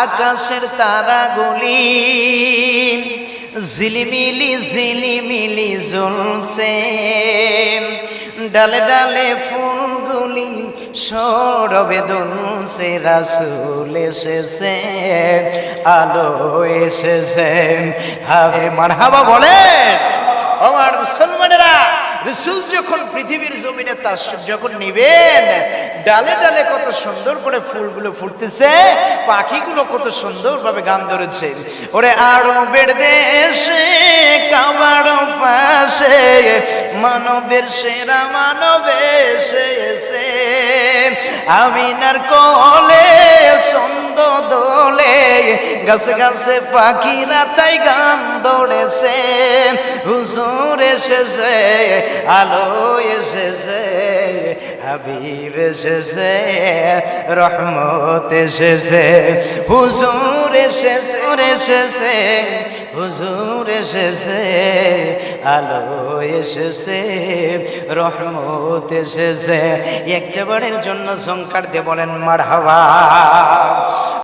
আকাশের তারাগুলি ঝিলিমিলি ঝিলিমিলি জ্বলছে, ডালে ডালে ফুলগুলি সরবে দুলছে। রাসূল এসেছে, আলো এসেছে। হবে মারহাবা বলেন। আমার মুসলমানেরা, রাসূল যখন পৃথিবীর জমিনে তাশরীফ যখন নিবেন, ডালে ডালে কত সুন্দর করে ফুলগুলো ফুটতেছে, পাখিগুলো কত সুন্দরভাবে গান ধরেছে। ওরে আরবের দেশে কাবার পাশে মানবের সেরা মানব এসেছে, আমিনার কোলে ছন্দ দোলে, গাছে গাছে পাখিরা তাই গান ধরেছে। হুজুর এসেছে, আলো এসেছে, হাবিব এসেছে, রহমত এসেছে। হুজুর এসেছে, এসেছে, হুজুর এসেছে, আলো এসেছে, রহমত এসেছে। একটা বারের জন্য সংকার দিয়ে বলেন মারহাবা।